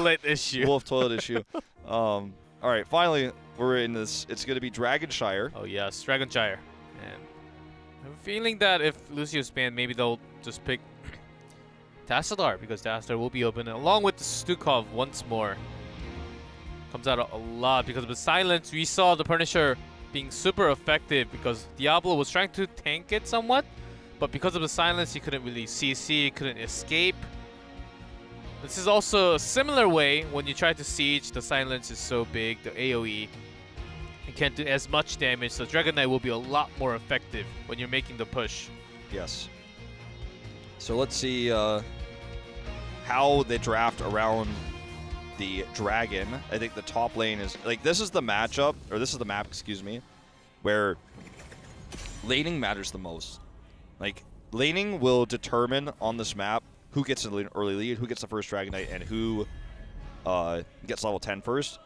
toilet issue. Wolf toilet issue. All right, finally we're in this. It's going to be Dragonshire. Oh yes, Dragonshire. And I'm feeling that if Lucio's banned, maybe they'll just pick Tassadar, because Tassadar will be open along with the Stukov once more. Comes out a lot because of the silence. We saw the Punisher being super effective because Diablo was trying to tank it somewhat, but because of the silence, he couldn't really CC, couldn't escape. This is also a similar way when you try to siege, the silence is so big, the AoE, you can't do as much damage, so Dragon Knight will be a lot more effective when you're making the push. Yes. So let's see how they draft around the dragon. I think the top lane is like, this is the matchup, or this is the map, excuse me, where laning matters the most. Like, laning will determine on this map who gets an early lead, who gets the first Dragon Knight, and who gets level 10 first.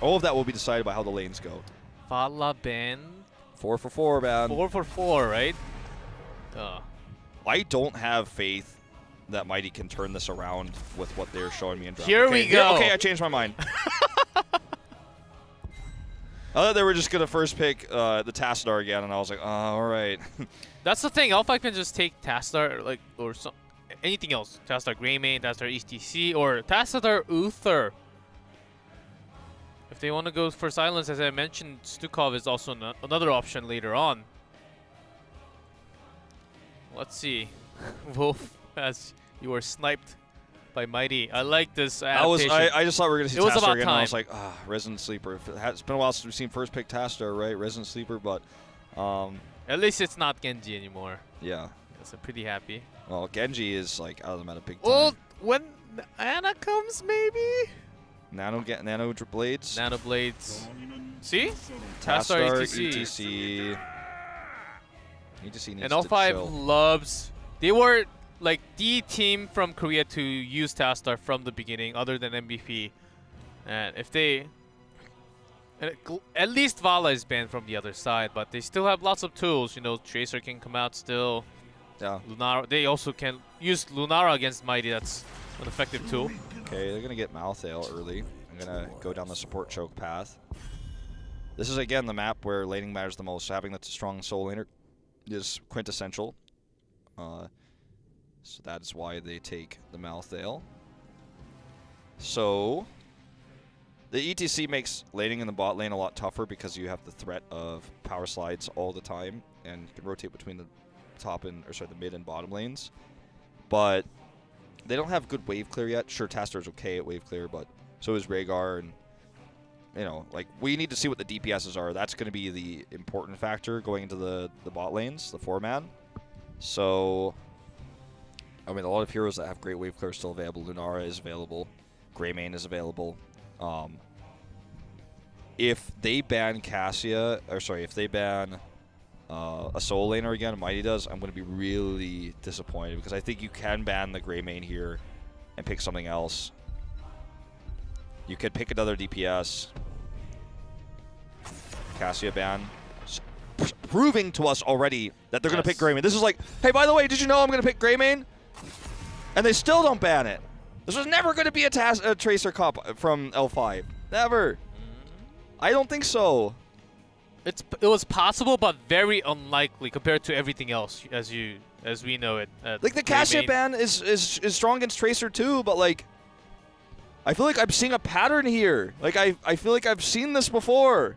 All of that will be decided by how the lanes go. Vala ban. 4 for 4, man. 4 for 4, right? I don't have faith that Mighty can turn this around with what they're showing me in draft. Here we go. Okay, I changed my mind. I thought they were just going to first pick the Tassadar again, and I was like, oh, all right. That's the thing. Alpha can just take Tassadar, like, or some, anything else. Tassadar Greymane, Tassadar HGC, or Tassadar Uther. If they want to go for silence, as I mentioned, Stukov is also another option later on. Let's see. Wolf, as you were sniped by Mighty. I like this adaptation. I just thought we were going to see Tassadar again, and I was time. like, Resident Sleeper. It's been a while since we've seen first pick Tassadar, right? Resident Sleeper, but... at least it's not Genji anymore. Yeah. Yes, I'm pretty happy. Well, Genji is like out of the meta big time. Well, when Ana comes, maybe? Nano blades. Nano blades. See? Tassadar, ETC. ETC needs And to L5 chill. loves... They were like the team from Korea to use Tassadar from the beginning, other than MVP. And if they... At least Vala is banned from the other side, but they still have lots of tools. You know, Tracer can come out still. Yeah. Lunara, they also can use Lunara against Mighty. That's an effective tool. Okay, they're going to get Malthael early. I'm going to go down the support choke path. This is, again, the map where laning matters the most. So having that strong soul laner is quintessential. So that is why they take the Malthael. So the ETC makes laning in the bot lane a lot tougher because you have the threat of power slides all the time, and you can rotate between the the mid and bottom lanes. But they don't have good wave clear yet. Sure, Tassadar's okay at wave clear, but so is Rhaegar, and you know, like, we need to see what the DPSs are. That's going to be the important factor going into the bot lanes, the 4-man. So, I mean, a lot of heroes that have great wave clear are still available. Lunara is available. Greymane is available. If they ban Cassia, or sorry, if they ban a soul laner again, Mighty does, I'm going to be really disappointed, because I think you can ban the Greymane here and pick something else. You could pick another DPS. Cassia ban. Proving to us already that they're going to pick Greymane. This is like, hey, by the way, did you know I'm going to pick Greymane? And they still don't ban it. This was never going to be a Tracer comp from L5. Never. I don't think so. It was possible, but very unlikely compared to everything else, as we know it. Like, the Cassia ban is strong against Tracer too, but like, I feel like I'm seeing a pattern here. Like, I feel like I've seen this before.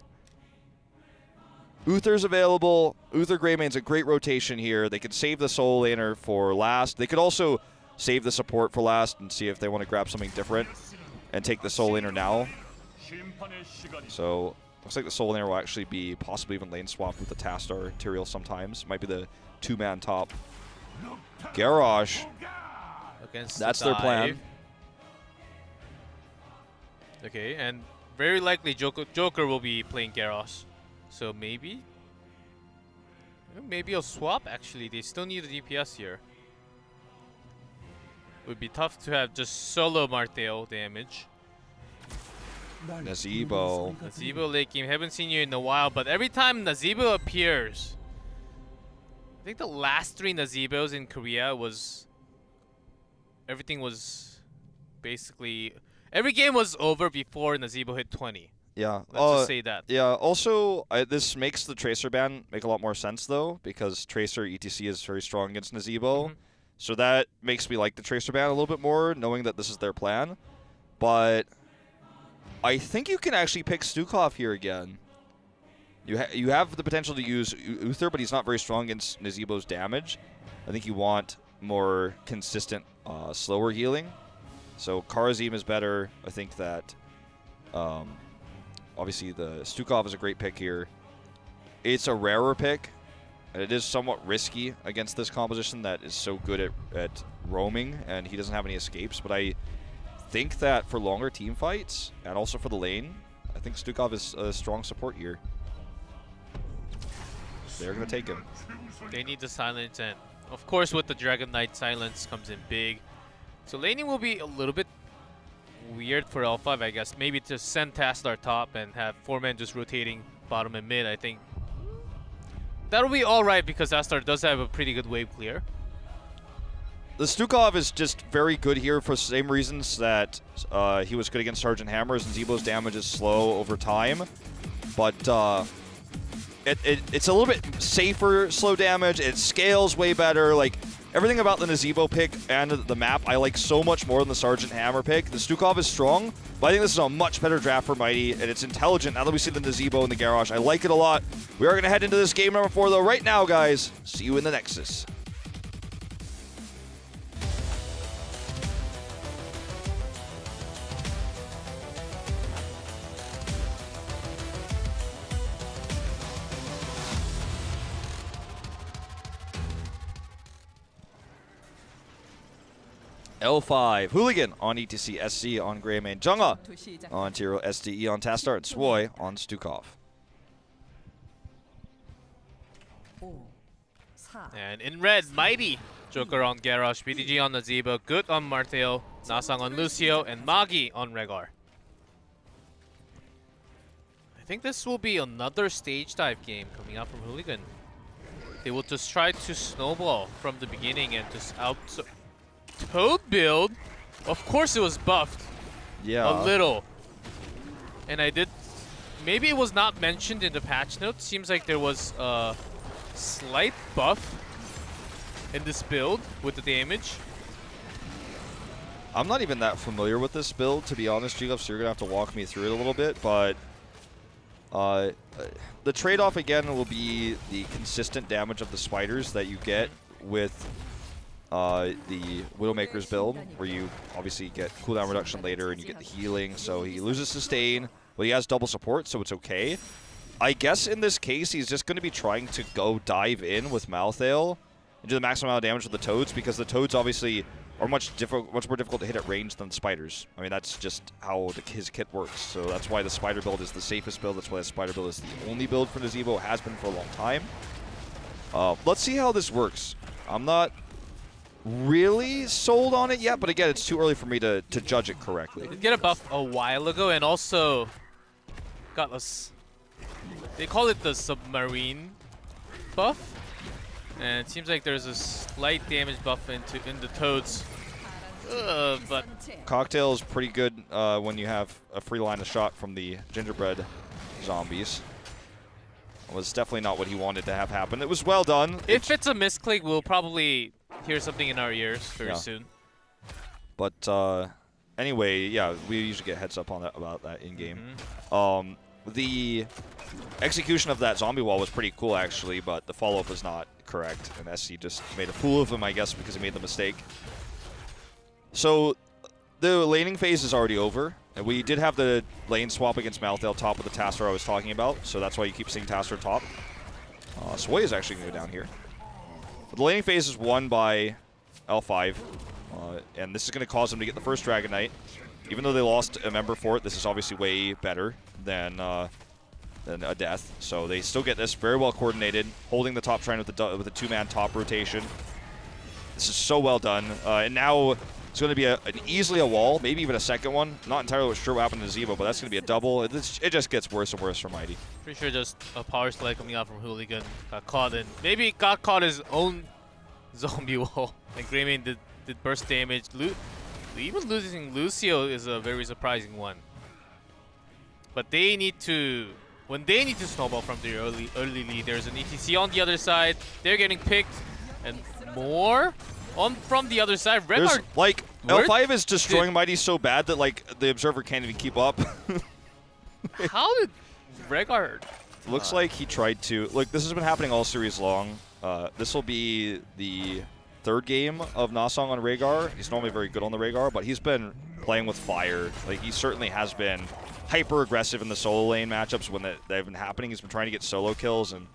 Uther's available. Uther Greymane's a great rotation here. They could save the soul laner for last. They could also save the support for last and see if they want to grab something different and take the soul laner now. So, looks like the soul laner will actually be possibly even lane swapped with the Tassadar Tyrael sometimes. Might be the 2-man top. Garrosh. That's their plan. Okay, and very likely Joker will be playing Garrosh. So maybe a swap, actually. They still need a DPS here. It would be tough to have just solo Marthael damage. Nazebo. Nazebo late game. Haven't seen you in a while, but every time Nazebo appears, I think the last 3 Nazebos in Korea was... Everything was basically... Every game was over before Nazebo hit 20. Yeah. Let's just say that. Yeah. Also, this makes the Tracer ban make a lot more sense though, because Tracer ETC is very strong against Nazebo. So that makes me like the Tracer ban a little bit more, knowing that this is their plan. But I think you can actually pick Stukov here again. You have the potential to use Uther, but he's not very strong against Nazebo's damage. I think you want more consistent, slower healing. So Karazim is better. I think that obviously the Stukov is a great pick here. It's a rarer pick, and it is somewhat risky against this composition that is so good at roaming, and he doesn't have any escapes. But I think that for longer team fights, and also for the lane, I think Stukov is a strong support here. They're going to take him. They need the silence, and of course with the Dragon Knight, silence comes in big. So laning will be a little bit weird for L5, I guess. Maybe to send Tassadar top and have 4 men just rotating bottom and mid, I think. That'll be alright because Tassadar does have a pretty good wave clear. The Stukov is just very good here for the same reasons that he was good against Sergeant Hammers, and Zebo's damage is slow over time. But it's a little bit safer slow damage. It scales way better. Like, everything about the Nazebo pick and the map I like so much more than the Sergeant Hammer pick. The Stukov is strong, but I think this is a much better draft for Mighty, and it's intelligent now that we see the Nazebo and the Garrosh. I like it a lot. We are going to head into this game number 4, though, right now, guys. See you in the Nexus. L5, Hooligan on ETC, SC on Greymane, Junga on Tiro, SDE on Tassadar, and Swoy on Stukov. And in red, Mighty. Joker on Garrosh, BDG on Nazebo, Good on Marteo, Nasang on Lucio, and Magi on Rehgar. I think this will be another stage dive game coming out from Hooligan. They will just try to snowball from the beginning and just out... Toad build, of course it was buffed. Yeah. A little. And I did, maybe it was not mentioned in the patch notes. Seems like there was a slight buff in this build with the damage. I'm not even that familiar with this build, to be honest, G-Love, so you're going to have to walk me through it a little bit, but the trade-off again will be the consistent damage of the spiders that you get with the Widowmaker's build, where you obviously get cooldown reduction later and you get the healing, so he loses sustain, but he has double support, so it's okay. I guess in this case, he's just going to be trying to go dive in with Malthael and do the maximum amount of damage with the Toads, because the Toads obviously are much more difficult to hit at range than the Spiders. I mean, that's just how his kit works, so that's why the Spider build is the safest build, that's why the Spider build is the only build for Nazebo, has been for a long time. Let's see how this works. I'm not really sold on it yet, but again, it's too early for me to judge it correctly. Did get a buff a while ago, and also got us. They call it the submarine buff, and it seems like there's a slight damage buff in the Toads. But Cocktail is pretty good when you have a free line of shot from the gingerbread zombies. It was definitely not what he wanted to have happen. It was well done. If it's a misclick, we'll probably hear something in our ears very soon. But anyway, yeah, we usually get heads up on that about that in game. The execution of that zombie wall was pretty cool actually, but the follow-up was not correct, and SC just made a fool of him, I guess, because he made the mistake. So the laning phase is already over, and we did have the lane swap against Malthael top of the Tassadar I was talking about, so that's why you keep seeing Tassadar top. Swoy is actually going to go down here. But the laning phase is won by L5, and this is going to cause them to get the first Dragon Knight. Even though they lost a member for it, this is obviously way better than a death. So they still get this very well coordinated, holding the top shrine with a two-man top rotation. This is so well done, and now it's going to be easily a wall, maybe even a second one. Not entirely sure what happened to Zebo, but that's going to be a double. It just gets worse and worse for Mighty. Pretty sure just a power slide coming out from Hooligan got caught in. Maybe got caught his own zombie wall. And Greymane did burst damage. even losing Lucio is a very surprising one. But they need to, when they need to snowball from their early lead, there's an ETC on the other side. They're getting picked, and more on from the other side. Regard, like L5 is destroying Mighty so bad that like the observer can't even keep up. How did Regard? Looks like he tried to. Look, this has been happening all series long. This will be the third game of Nasong on Rhaegar. He's normally very good on the Rhaegar, but he's been playing with fire. Like, he certainly has been hyper aggressive in the solo lane matchups when they've been happening. He's been trying to get solo kills, and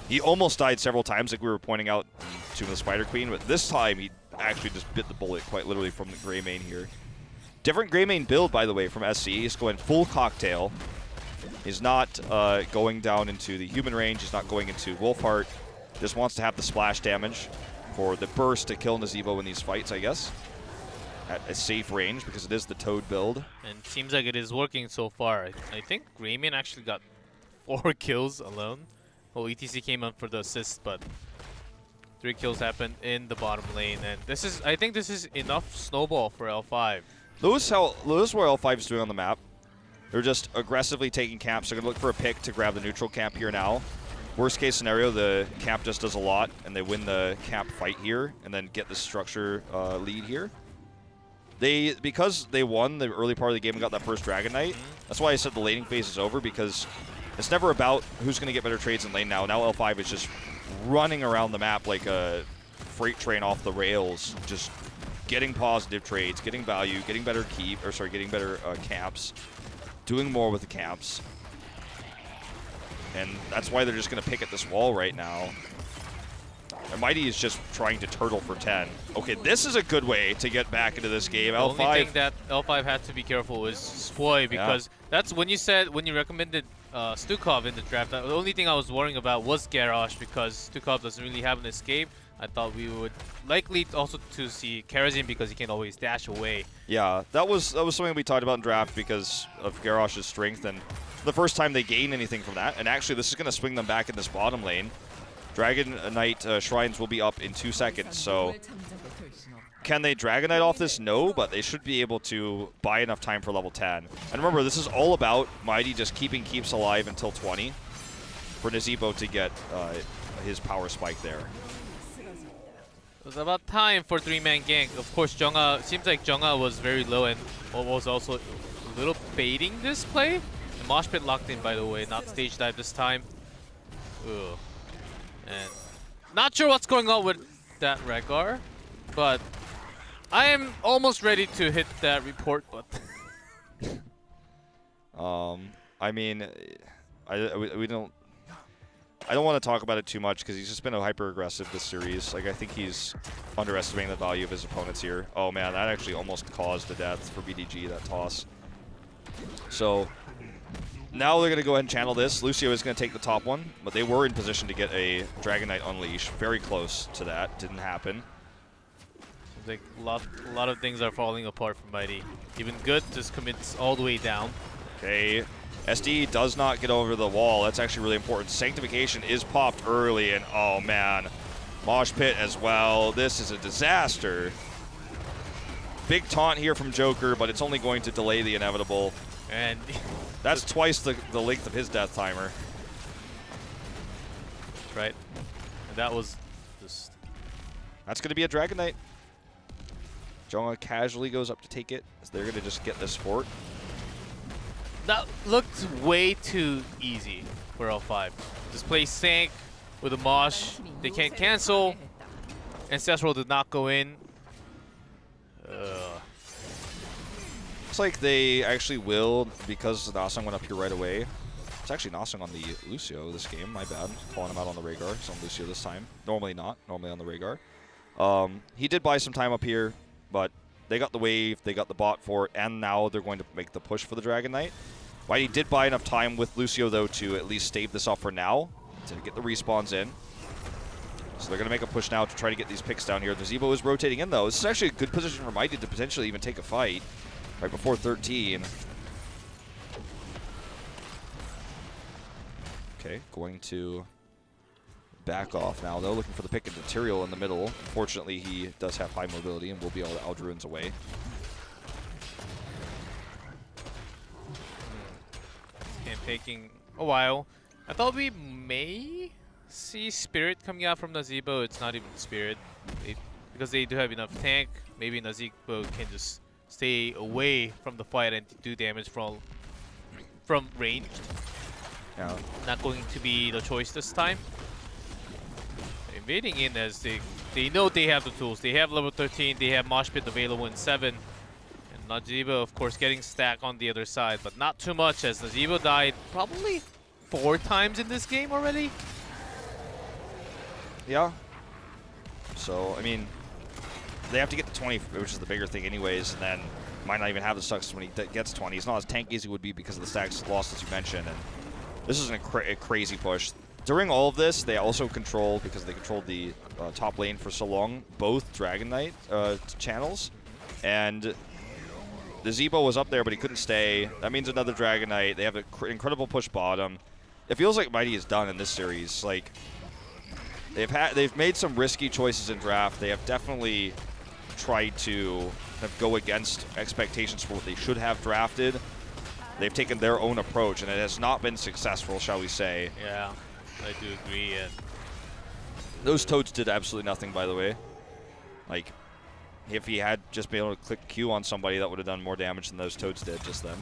he almost died several times, like we were pointing out to the Spider Queen, but this time he actually just bit the bullet quite literally from the Grey Mane here. Different Grey Mane build, by the way, from SC. He's going full cocktail. He's not going down into the human range. He's not going into Wolfheart. Just wants to have the splash damage for the burst to kill Nazeebo in these fights, I guess. At a safe range, because it is the Toad build. And seems like it is working so far. I think Grey Mane actually got 4 kills alone. Well, ETC came on for the assist, but 3 kills happened in the bottom lane. And this is, I think this is enough snowball for L5. Notice what L5 is doing on the map. They're just aggressively taking camps. They're going to look for a pick to grab the neutral camp here now. Worst case scenario, the camp just does a lot, and they win the camp fight here, and then get the structure lead here. Because they won the early part of the game and got that first Dragon Knight, that's why I said the laning phase is over, because it's never about who's going to get better trades in lane now. Now L5 is just running around the map like a freight train off the rails, just getting positive trades, getting value, getting better getting better camps, doing more with the camps. And that's why they're just going to pick at this wall right now. And Mighty is just trying to turtle for 10. Okay, this is a good way to get back into this game. The only thing that L5 had to be careful is Spoy, because that's when you recommended Stukov in the draft. The only thing I was worrying about was Garrosh, because Stukov doesn't really have an escape. I thought we would likely also to see Karazin, because he can always dash away. Yeah, that was something we talked about in draft because of Garrosh's strength, and the first time they gain anything from that. And actually, this is going to swing them back in this bottom lane. Dragon Knight Shrines will be up in 2 seconds, so can they Dragon Knight off this? No, but they should be able to buy enough time for level 10. And remember, this is all about Mighty just keeping keeps alive until 20 for Nazeebo to get his power spike there. It was about time for 3-man gank. Of course, seems like Jungha was very low and was also a little baiting this play. The mosh pit locked in, by the way, not stage dive this time. Ugh. And not sure what's going on with that Rhaegar, but I am almost ready to hit that report button. I mean, I don't want to talk about it too much because he's just been hyper aggressive this series. Like, I think he's underestimating the value of his opponents here. Oh man, that actually almost caused the death for BDG, that toss. So now they're going to go ahead and channel this. Lucio is going to take the top one, but they were in position to get a Dragon Knight Unleash. Very close to that. Didn't happen. Seems like a lot of things are falling apart for Mighty. Even good just commits all the way down. Okay. SD does not get over the wall. That's actually really important. Sanctification is popped early, and oh man, mosh pit as well. This is a disaster. Big taunt here from Joker, but it's only going to delay the inevitable. And that's twice the length of his death timer. Right. And that was just... That's going to be a Dragon Knight. Jungha casually goes up to take it. So they're going to just get this fort. That looked way too easy for L5. Just play Sank with a Mosh. They can't cancel. Ancestral did not go in. Looks like they actually will, because Nasong went up here right away. It's actually Nasong on the Lucio this game. My bad. Calling him out on the Rhaegar. He's on Lucio this time. Normally not. Normally on the Rhaegar. He did buy some time up here, but they got the wave, they got the bot for it, and now they're going to make the push for the Dragon Knight. Whitey did buy enough time with Lucio, though, to at least stave this off for now, to get the respawns in. So they're going to make a push now to try to get these picks down here. Nazeebo is rotating in, though. This is actually a good position for Mighty to potentially even take a fight right before 13. Okay, going to back off now, though, looking for the pick and material in the middle. Unfortunately, he does have high mobility and will be able to Aldruin's away. taking a while. I thought we may see Spirit coming out from Nazeebo. It's not even Spirit. Because they do have enough tank, maybe Nazeebo can just stay away from the fight and do damage from range. Yeah. Not going to be the choice this time. Invading in as they know they have the tools. They have level 13, they have Mosh Pit available in 7. And Nazeebo, of course, getting stack on the other side, but not too much as Nazeebo died probably 4 times in this game already. Yeah. So, I mean, they have to get to 20, which is the bigger thing anyways, and then might not even have the stacks when he gets 20. He's not as tanky as he would be because of the stacks lost, as you mentioned, and this is a crazy push. During all of this, they also control, because they controlled the top lane for so long, both Dragon Knight channels, and Nazeebo was up there, but he couldn't stay. That means another Dragon Knight. They have an incredible push bottom. It feels like Mighty is done in this series. Like, they've made some risky choices in draft. They have definitely tried to kind of go against expectations for what they should have drafted. They've taken their own approach, and it has not been successful, shall we say. Yeah, I do agree. And those Toads did absolutely nothing, by the way. Like, if he had just been able to click Q on somebody, that would have done more damage than those Toads did just then.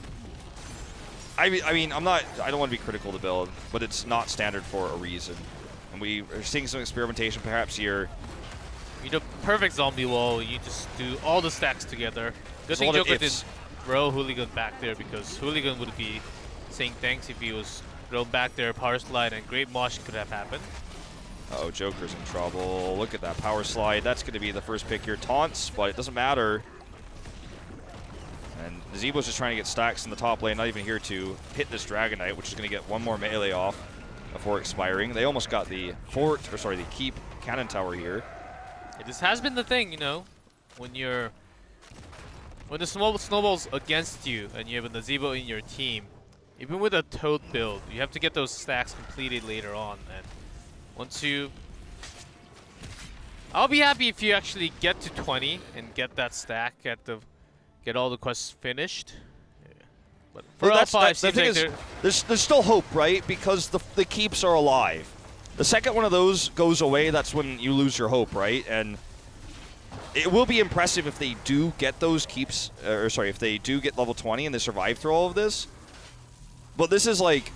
I mean, I don't want to be critical of the build, but it's not standard for a reason. And we are seeing some experimentation perhaps here. You know, perfect zombie wall, you just do all the stacks together. Good thing Joker didn't throw Hooligan back there, because Hooligan would be saying thanks if he was thrown back there. Power slide and great mosh could have happened. Uh-oh, Joker's in trouble. Look at that power slide. That's going to be the first pick here. Taunts, but it doesn't matter. And Nazeebo's just trying to get stacks in the top lane, not even here to hit this Dragon Knight, which is going to get one more melee off before expiring. They almost got the the keep cannon tower here. This has been the thing, you know, when the snowball's against you and you have a Nazeebo in your team, even with a Toad build, you have to get those stacks completed later on. And once you, I'll be happy if you actually get to 20 and get that stack, get all the quests finished. Yeah. But for L5, the thing is, there's still hope, right? Because the keeps are alive. The second one of those goes away, that's when you lose your hope, right? And it will be impressive if they do get those keeps, if they do get level 20 and they survive through all of this. But this is like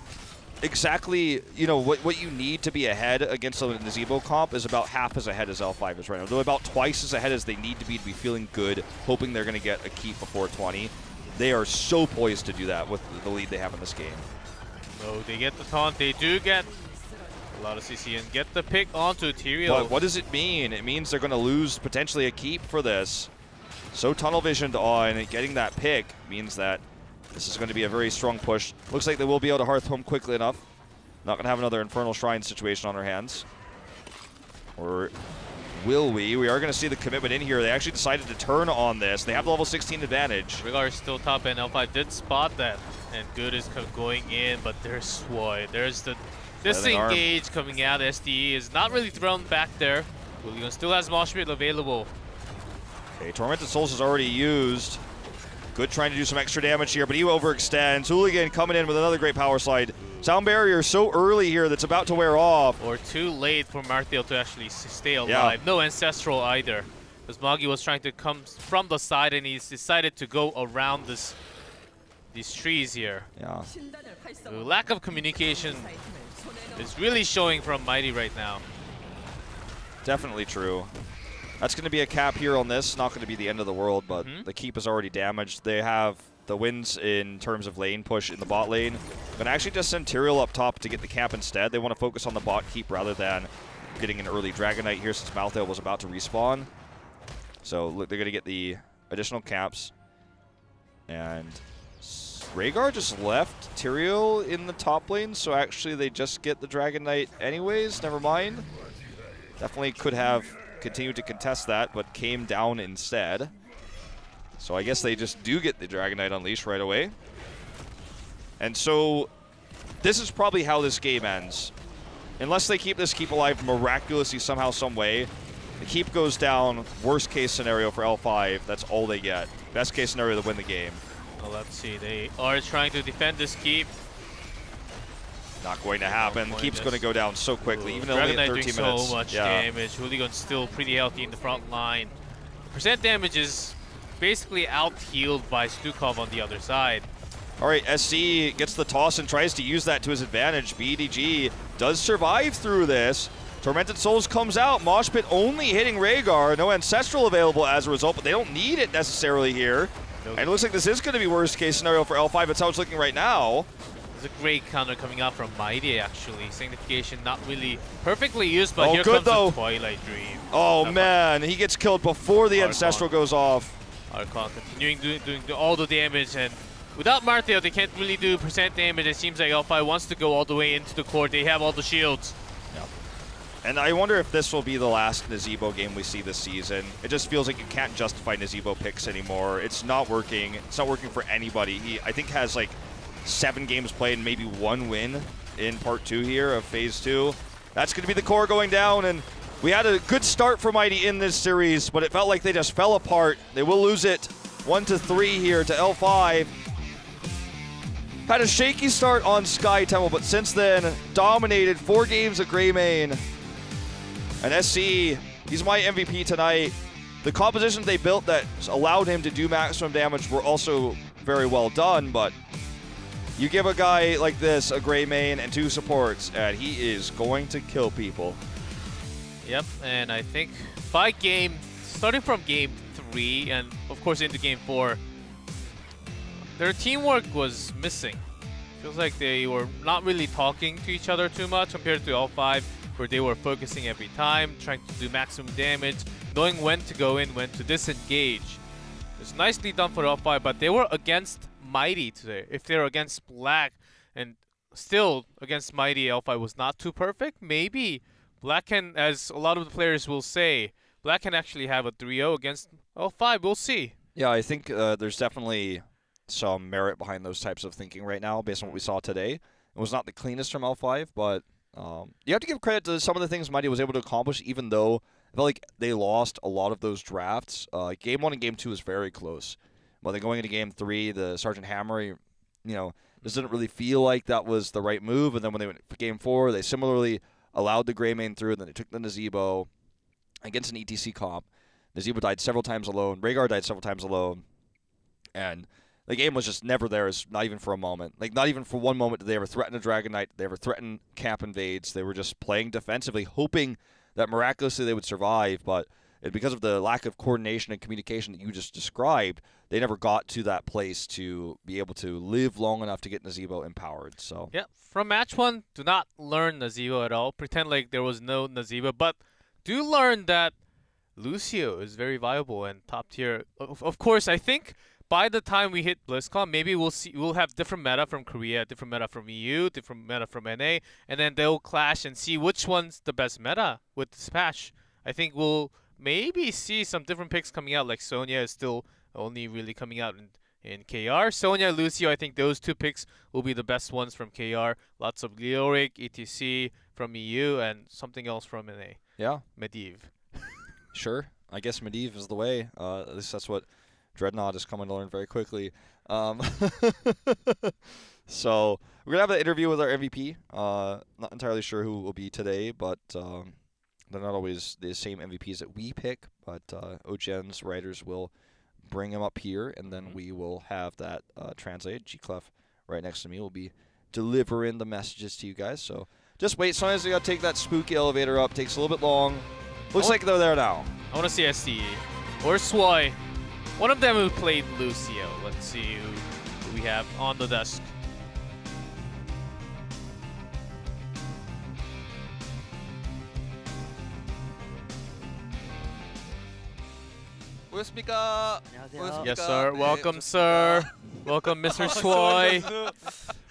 exactly, you know, what you need to be ahead against the Nazeebo comp is about half as ahead as L5 is right now. They're about twice as ahead as they need to be feeling good, hoping they're going to get a keep before 20. They are so poised to do that with the lead they have in this game. So they get the taunt, they do get a lot of CC and get the pick onto Tyrael. But what does it mean? It means they're going to lose potentially a keep for this. So tunnel visioned on getting that pick means that this is going to be a very strong push. Looks like they will be able to hearth home quickly enough. Not going to have another Infernal Shrine situation on our hands. Or will we? We are going to see the commitment in here. They actually decided to turn on this. They have the level 16 advantage. Rigar is still top and L5 did spot that. And Good is going in, but there's Swoy. There's the disengage coming out. SDE is not really thrown back there. Hooligan still has Mosh Pit available. Okay, Tormented Souls is already used. Good trying to do some extra damage here, but he overextends. Hooligan coming in with another great power slide. Sound barrier so early here that's about to wear off. Or too late for Marthiel to actually stay alive. Yeah. No Ancestral either. Because Moggy was trying to come from the side and he's decided to go around these trees here. Yeah. The lack of communication is really showing from Mighty right now. Definitely true. That's going to be a cap here on this. Not going to be the end of the world, but the keep is already damaged. They have the wins in terms of lane push in the bot lane. But actually just send Tyrael up top to get the camp instead. They want to focus on the bot keep rather than getting an early Dragon Knight here since Malthael was about to respawn. So look, they're going to get the additional camps. And Rhaegar just left Tyrael in the top lane, so actually they just get the Dragon Knight anyways. Never mind. Definitely could have continued to contest that, but came down instead. So I guess they just do get the Dragon Knight Unleashed right away. And so this is probably how this game ends. Unless they keep this keep alive miraculously somehow, some way, the keep goes down. Worst case scenario for L5, that's all they get. Best case scenario, they win the game. Well, let's see. They are trying to defend this keep. Not going to happen. Keeps going to go down so quickly, even only at 13 minutes. So much damage. Hooligan's still pretty healthy in the front line. Percent damage is basically out-healed by Stukov on the other side. All right, SC gets the toss and tries to use that to his advantage. BDG does survive through this. Tormented Souls comes out. Mosh Pit only hitting Rhaegar. No Ancestral available as a result, but they don't need it necessarily here. Nope. And it looks like this is going to be worst case scenario for L5. That's how it's looking right now. There's a great counter coming out from Mighty, actually. Signification not really perfectly used, but here comes the Twilight Dream. Oh, man. He gets killed before the Ancestral goes off. Archon continuing doing all the damage, and without Martheo, they can't really do percent damage. It seems like L5 wants to go all the way into the court. They have all the shields. Yep. And I wonder if this will be the last Nazeebo game we see this season. It just feels like you can't justify Nazeebo picks anymore. It's not working. It's not working for anybody. He, I think, has like 7 games played and maybe 1 win in part 2 here of phase 2. That's going to be the core going down, and we had a good start for Mighty in this series, but it felt like they just fell apart. They will lose it 1-3 here to L5. Had a shaky start on Sky Temple, but since then, dominated 4 games of Greymane. And SC, he's my MVP tonight. The compositions they built that allowed him to do maximum damage were also very well done, but you give a guy like this a Greymane and 2 supports, and he is going to kill people. Yep, and I think by starting from game 3 and of course into game 4, their teamwork was missing. Feels like they were not really talking to each other too much compared to L5, where they were focusing every time, trying to do maximum damage, knowing when to go in, when to disengage. It's nicely done for L5, but they were against Mighty today. If they're against Black and still against Mighty, L5 was not too perfect, maybe Black can, as a lot of the players will say, Black can actually have a 3-0 against L5. We'll see. Yeah, I think there's definitely some merit behind those types of thinking right now based on what we saw today. It was not the cleanest from L5, but you have to give credit to some of the things Mighty was able to accomplish, even though I felt like they lost a lot of those drafts. Game 1 and Game 2 was very close. But then going into Game 3, the Sergeant Hammer, this didn't really feel like that was the right move. And then when they went for Game 4, they similarly allowed the Greymane through, and then they took the Nazeebo against an ETC comp. Nazeebo died several times alone. Rhaegar died several times alone. And the game was just never theirs, not even for a moment. Like, not even for one moment did they ever threaten a Dragon Knight. Did they ever threaten camp invades. They were just playing defensively, hoping that miraculously they would survive. But because of the lack of coordination and communication that you just described, they never got to that place to be able to live long enough to get Nazeebo empowered. So yeah, from match 1, do not learn Nazeebo at all. Pretend like there was no Nazeebo, but do learn that Lucio is very viable and top tier. Of course, I think by the time we hit BlizzCon, maybe we'll have different meta from Korea, different meta from EU, different meta from NA, and then they'll clash and see which one's the best meta with this patch. I think we'll maybe see some different picks coming out, like Sonya is still only really coming out in KR. Sonya, Lucio, I think those 2 picks will be the best ones from KR. Lots of Leoric, ETC from EU, and something else from NA. Yeah. Medivh. Sure. I guess Medivh is the way. At least that's what Dreadnought is coming to learn very quickly. So we're going to have an interview with our MVP. Not entirely sure who it will be today, but they're not always the same MVPs that we pick. But OGN's writers will bring him up here, and then we will have that translated. G-Clef right next to me will be delivering the messages to you guys. So just wait. Sometimes we got to take that spooky elevator up. Takes a little bit long. Looks like they're there now. I want to see SDE or Swy. One of them who played Lucio. Let's see who we have on the desk. 오셨습니까? 안녕하세요. Yes, sir. 네, Welcome, 오셨습니다. sir. Welcome, Mr. Swy.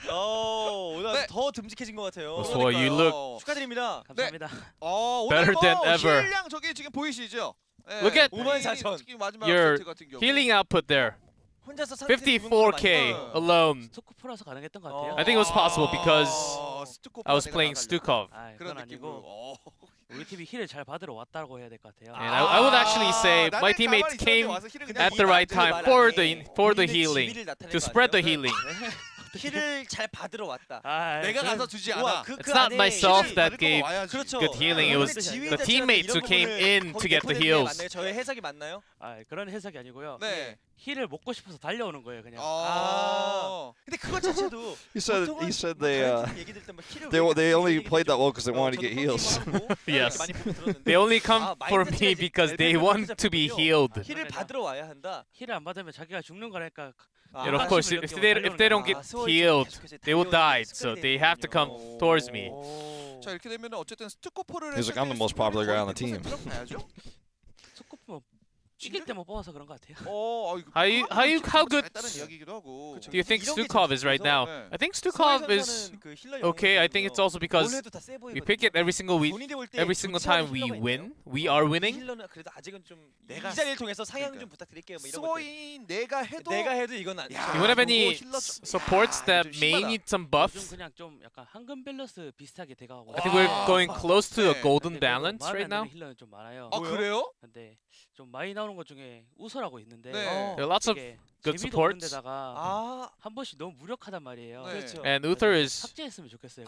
오늘 네. 더 듬직해진 것 같아요. Oh, Swy, you look 축하드립니다. 감사합니다. better than ever. 실량 저기 지금 보이시죠? 네, Look at 54,000. 특히 마지막 your 세트 같은 경우. healing output there. 혼자서 54k alone. 스토쿠프라서 가능했던 것 같아요. I think it was possible because 스투코프가 I was 내가 playing 나가려고. Stukov. 아, 그런 그건 느낌으로. 아니고 우리 팀이 힐을 잘 받으러 왔다고 해야 될 것 같아요. And I would actually say 나는 my teammates 가만히 있었는데 came 와서 힐을 그냥 at the right time 말 for 안 해. the 본인의 healing, 지위를 나타낸 to 거 spread the 아니에요? healing. 힐을 잘 받으러 왔다. 내가 가서 주지 않아. 우와, 그 It's not 안에 myself 힐을 that 받을 거면 gave 와야지. 그렇죠. good healing. It was 근데 지휘 the 자체가 teammates who 이런 came 부분을 in to 거기 get the 내포되는 게 heals. 맞나요? 저의 해석이 맞나요? 그런 해석이 아니고요. 네. 힐을 먹고 싶어서 달려오는 거예요, 그냥. 근데 그것 자체도 He said 보통은 he said 뭐 they 다른 팀 얘기 들을 때 막 힐을 they 왜 they only 얘기를 played that 좀, well because they wanted to get 저도 heals. 게임하고 Yes. 많이 보고 들었는데 They only come for 마인드가 me 이제 because they 벨벳으로 want to be 잡혔군요. healed. 힐을 받으러 와야 한다. 힐을 안 받으면 자기가 죽는 거니까. And of course, if they don't get healed, they will die. So they have to come towards me. 자 이렇게 되면 어쨌든 스투코포를 He's like, I'm the most popular guy on the team. 스코프 이길 때만 뽑아서 그런 것 같아요. How good 다른 이야기기도 하고. do you think Stukov is right now? I think Stukov is okay. I think it's also because we pick it every single time we win. We are winning. 힐러는 그래도 아직은 좀 내가 이 자리를 통해서 상향 좀 부탁드릴게요. 뭐 이런 것들. 스워인 내가 해도 이건 안. 야, Do you have any 힐러 supports that 좀 may 심하다. need some 요즘 buffs? 그냥 좀 약간 황금 밸런스 비슷하게 돼가고. I think we're going close to a 네. golden 근데 balance 마음에 right 안 now. 드는 힐러는 좀 많아요. 아 그래요? 근데 좀 많이 나오는 것 중에 우서라고 있는데 네. There are lots of 이게 good 재미도 없는 supports. 데다가 한 번씩 너무 무력하단 말이에요. 네. 그렇죠. And Uther is 삭제했으면 좋겠어요.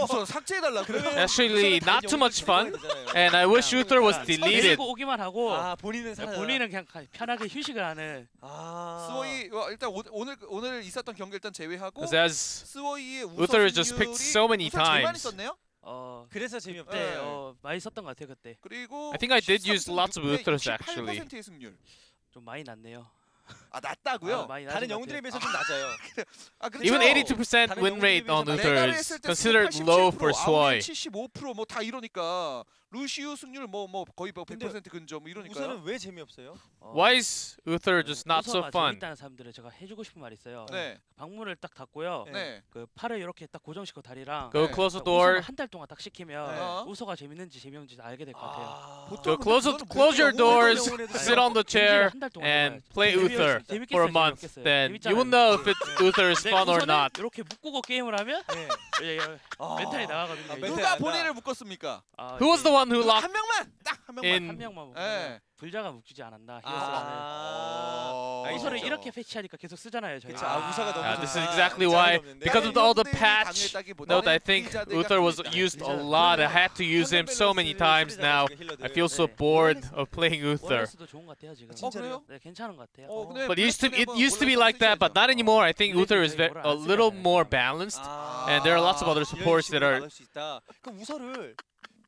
우선 삭제해달라 그래. actually not too much fun. And I wish Uther was deleted. 데리고 오기만 하고 본인은 살아. 본인은 그냥 편하게 휴식을 하는. 스워이 일단 오늘 있었던 경기 일단 제외하고 Because as 스워이의 Uther is just picked so many 제일 많이 times. 썼네요. 그래서 재미없다. 그때 네. 많이 썼던 것 같아요 그때. 그리고 I think I did use lots of 13.6대 Uthers actually. 68%의 승률. 좀 많이 났네요. 낮다고요? 많이 낮은 다른 것 영웅들에 같아요. 비해서 좀 낮아요. 그렇죠. Even 82% win rate on Uther is considered low for Swoi. 75%뭐 다 이러니까 루시우 승률 뭐 거의 100% 근접 뭐 이러니까. 우선은 왜 재미없어요? Why is Uther just not so 우서가 fun? 재밌다는 사람들은 제가 해주고 싶은 말 있어요. 네. 방문을 딱 닫고요. 네. 그 팔을 이렇게 딱 고정시켜 다리랑. Go 네. close the door. 한 달 동안 딱 시키면 네. 우서가 재밌는지 재미없는지 알게 될 것 같아요. Go close your doors, sit on the chair, and play Uther for a month. Then you will know if Uther is fun or not. 이렇게 묶고 게임을 하면 멘탈이 나가거든요. 멘탈이 누가 본인을 묶었습니까? Who was the one who locked 한 명만 딱 한 명만. in? 한 명만 묶으면 네. 불자가 묶이지 않았나 히어스라는. 우서를 이렇게 패치하니까 계속 쓰잖아요 저희. 우서가 너무 This is exactly why, because of all the patch note, I think Uther was used a lot. I had to use him so many times now. I feel so bored of playing Uther. 원더스도 좋은 것 같아요 지금. 그래요? 네 괜찮은 것 같아요. But it used to be like that, but not anymore. I think Uther is a little more balanced, and there are lots of other supports that are 그럼 우서를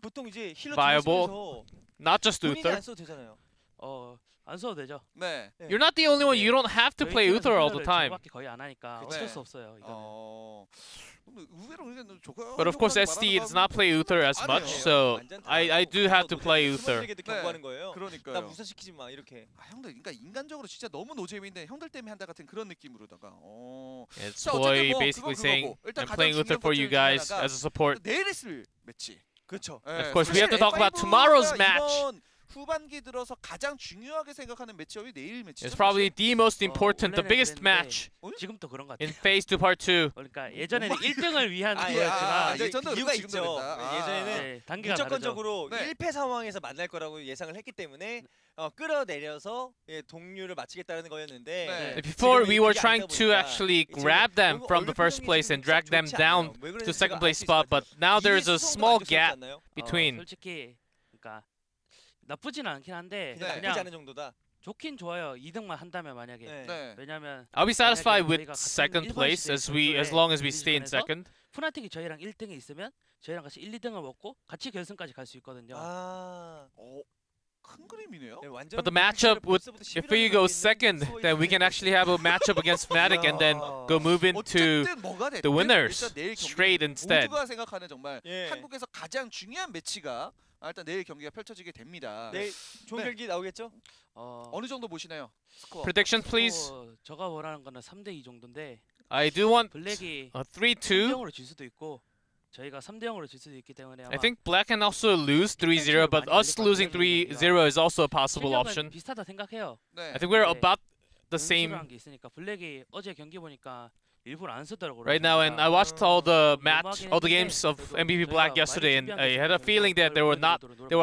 보통 이제 힐러 viable. 중에서 not just 본인이 Uther. 안 써도 되잖아요. 안 써도 되죠. 네. You're not the only one. You don't have to play Uther all the time. 저거밖에 거의 안 하니까 그치. 어쩔 수 없어요. 이거는. 근데 의외로 이게 조금 But of course, ST does not play Uther as much, so I do have to play Uther. 수많은 경고하는 거예요. 그러니까요. 나 무서 시키지 마 이렇게. 형들 그러니까 인간적으로 진짜 너무 노잼인데 형들 때문에 한다 같은 그런 느낌으로다가. And 자, Swoi 어쨌든 뭐 basically 그거 saying, 그거고. 일단 I'm 가장 playing Uther 중요한 for you 것 중에 guys 하나가 as a support. 내일 있을 매치. 그렇죠. Of course, we have to talk about tomorrow's match. 후반기 들어서 가장 중요하게 생각하는 매치업이 내일 매치죠. It's probably the most important, the 원래는 biggest 그랬는데 match 지금도 그런 것 in 같아요. Phase 2 Part 2. 그러니까 예전에는 1등을 위한 아, 거였지만 예전도 이유가 그렇고 지금도 있죠. 그랬다. 예전에는 네, 단계가 다르죠. 무조건적으로 네. 1패 상황에서 만날 거라고 예상을 했기 때문에 끌어내려서 동률을 맞추겠다는 거였는데 네. Before we were 그게 trying 아니다 to 보니까 actually 이제 grab them 결국 from the 얼굴 first 표정이 place 지금 and drag 참 them 좋지 down 않아요. 왜 to 그런지 second 제가 place 알수 spot, 있을 것 but now 같아요. there's a 이게 small 수성도 gap 만족스럽지 않나요? between. 솔직히 그러니까 나쁘진 않긴 한데 네. 나쁘지 그냥 않은 정도다. 좋긴 좋아요. 2등만 한다면 만약에. 네. 네. 왜냐면 I'll be satisfied 만약에 with 저희가 같은 second 일본 place 시대 as long as we stay in 디비전에서 second. 푸나틱이 저희랑 1등에 있으면 저희랑 같이 1, 2등을 먹고 같이 결승까지 갈 수 있거든요. 큰 그림이네요. 네, 완전 But the matchup would, if we go second, then we can actually have a matchup against Fnatic and then go move into 어쨌든 뭐가 됐든 the winners 일단 내일 경기 straight instead. 모두가 생각하는 정말 예. 한국에서 가장 중요한 매치가 일단 내일 경기가 펼쳐지게 됩니다. 내일 좋은 네. 경기 나오겠죠? 어느 정도 보시나요? 스코어. Predictions, please. 제가 원하는 거는 3대2 정도인데 I do want 블랙이 a 3-2. 3대0으로 질 수도 있고 저희가 3대0으로 질 수도 있기 때문에 I think Black can also lose 3-0, but us losing 3-0 is also a possible option. 비슷하다 생각해요. 네. I think we're 네. about the 변수라는 same. 게 있으니까 블랙이 어제 경기 보니까 일부러 안 썼다고 right now, and I watched all the games of MVP Black yesterday, and I had a feeling that they were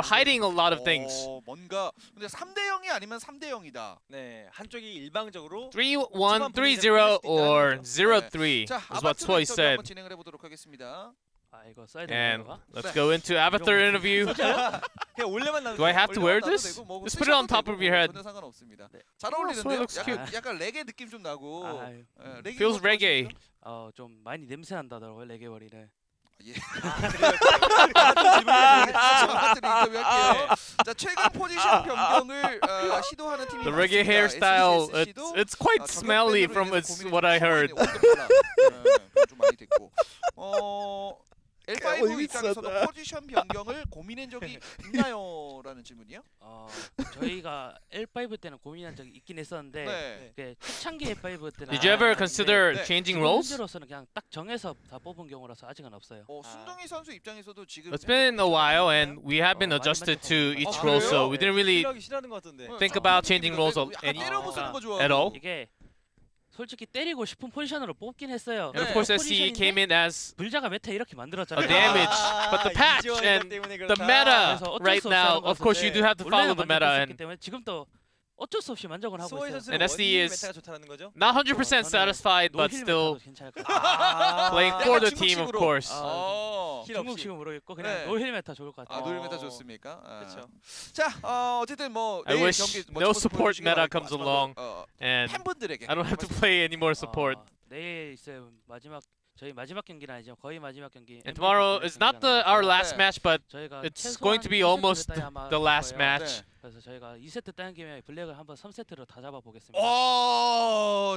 hiding a lot of things. 뭔가 근데 3대 0이 아니면 3대 0이다. 네, 한쪽이 일방적으로 3-1, 3-0, or 0-3 자, is what Sway said. 한번 진행을 해보도록 하겠습니다. 아 이거 써야 되는 And 건가? let's go into Avatar interview. 그냥 올려만 나도 Do I have to wear this? 되고, 뭐 Just put it on top of your head. 전혀 상관없습니다. 네. 잘 Oh, 어울리는데요? Sway looks 약간 레게 느낌 좀 나고. 아유, 예, 레게 Feels 뭐 reggae. 좀 많이 냄새 난다더라고요 레게머리는. 예. 아, 인터뷰할게요. 자, 최근 포지션 변경을 시도하는 팀이 The reggae 많습니다. hairstyle, SGC도 it's quite 저격 smelly 밴드로 from 인해서 what I heard. 좀 많이 됐고. L5 입장에서도 포지션 변경을 고민한 적이 있나요?라는 질문이요. 저희가 L5 때는 고민한 적이 있긴 했었는데 네. 그 초창기 L5 때는 Did you ever 아닌데 consider 네. changing 지금 roles? 현재로서는 그냥 딱 정해서 다 뽑은 경우라서 아직은 없어요. 순동희 선수 입장에서도 지금 It's been a while, and we have been adjusted to each role, so we didn't really 싫어하는 것 같은데. think about changing roles 때려부 쓰는 거 좋아하고. at all. 이게 솔직히 때리고 싶은 포지션으로 뽑긴 했어요. And of course, SC came in as 불자가 메타 이렇게 a 만들었잖아요. damage, but the patch and the meta right now, of course, you do have to follow the meta, and 때문에 지금도 어쩔 수 없이 만족은 하고 소희 있어요. 선수는 And SC 원인 is 메타가 좋다는 거죠? not 100% satisfied, but 노힐 still 메타도 괜찮을 것 같아요. playing for the team, of 중국식으로. course. 힐 없이. 중국식은 모르겠고 그냥 네. 노힐 메타 좋을 것 같아요. 노릴 메타 좋습니까? 그렇죠. 자, 어쨌든 뭐 I 내일 wish 경기 no 멋진 모습 support 보여주시기 meta 바라고 comes 마지막으로, along, and 팬분들에게 I don't have to play any more support. 내일 있어요. 저희 마지막 경기는 아니죠. 거의 마지막 경기. And tomorrow is not our last 네. match, but 저희가 it's going to be 최소한 almost 2세트 아마 the last 거예요. match. 그래서 저희가 2세트 따는 김에 블랙을 한번 3세트로 다 잡아보겠습니다.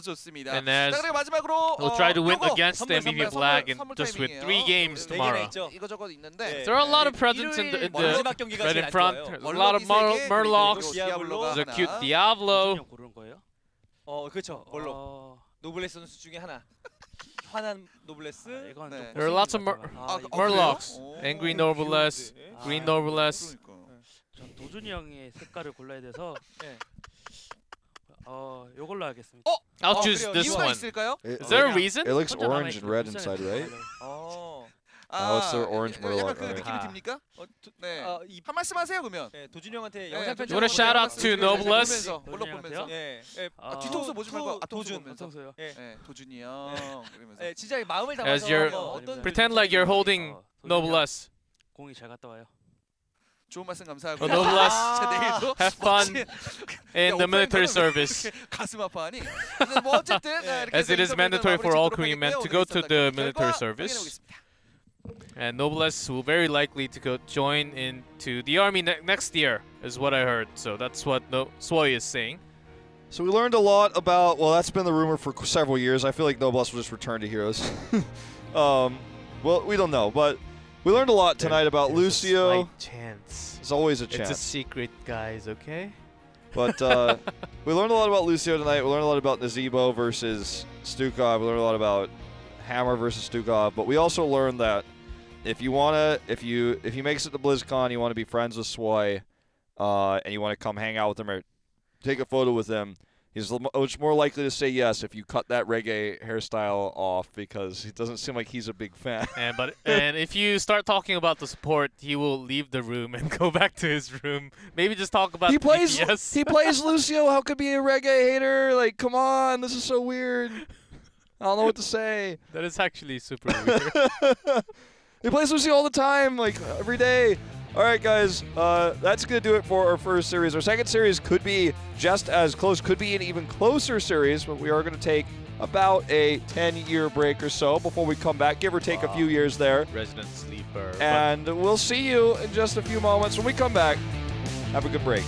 좋습니다. And as 자, 그리고 마지막으로 we'll try to win 요거 against the 선물, MVP 선물, Black, and 선물 just with 타이밍이에요. 3 games 네 개나 tomorrow. 있죠. 이거저것 있는데 네. There are a lot of presents in the 마지막 경기가 right 제일 in 안 front. 좋아요. There's a lot of Murlocs. 디아블로. There's a cute 하나. Diablo. 형 고른 거예요? 그렇죠. 뭘로? 노블레스 선수 중에 하나. 화난 노블레스. 이건 네. 좀 There are lots of 고생인 것 같아요. Murlocs, 그래요? Angry 오. Noblesse, 아, Green Noblesse. 그러니까. 전 도준이 형의 색깔을 골라야 돼서 네. 요걸로 하겠습니다. I'll 어, choose 그래요. this 이유가 one. 있을까요? Is there a reason? It looks 혼자 남아 orange and 있으면 red 불쌍해서 inside, right? 어. it's their orange Murloc, 약간 그 alright. 느낌이 듭니까? 네. 이 한 말씀 하세요 그러면. 도준이 형한테 네, 영상 편지. You wanna shout out to Noblesse? 몰라 보면서. 예. 뒤통수 보지 말고 도준. 보면서. 어서요. 네, 도준이 형 그러면서. 예, 진짜 마음을 As 담아서 your- 어떤 Pretend like you're holding Noblesse. 공이 잘 갔다 와요. 좋은 말씀 감사하고. Noblesse. 자, 내일도 Have fun in the military 오프라인 service. 가슴 아파하니. 근데 뭐 어쨌든 이렇게 As it is 인터뷰를 mandatory for all 마무리 Korean men 짓도록 to go to 하겠고요. the 오늘 military 결과 service. 확인해보겠습니다. And Noblesse will very likely to go join into the army next year, is what I heard. So that's what Sway is saying. So we learned a lot about, well, that's been the rumor for several years. I feel like Noblesse will just return to Heroes. Well, we don't know, but we learned a lot tonight about Lucio. Chance. There's always a It's a chance. secret, guys. Okay. But we learned a lot about Lucio tonight. We learned a lot about Nazebo versus Stukov. We learned a lot about Hammer versus Stukov. But we also learned that if you makes it to BlizzCon, you want to be friends with Sway, and you want to come hang out with him or take a photo with him, he's much more likely to say yes if you cut that reggae hairstyle off, because it doesn't seem like he's a big fan. And if you start talking about the support, he will leave the room and go back to his room. Maybe just talk about He plays DPS. he plays Lucio. How could be a reggae hater? Like, come on, this is so weird. I don't know what to say. That is actually super weird. He plays Lucio all the time, like every day. All right, guys, that's going to do it for our first series. Our second series could be just as close, could be an even closer series, but we are going to take about a 10-year break or so before we come back, give or take a few years there. Resident sleeper. And we'll see you in just a few moments when we come back. Have a good break.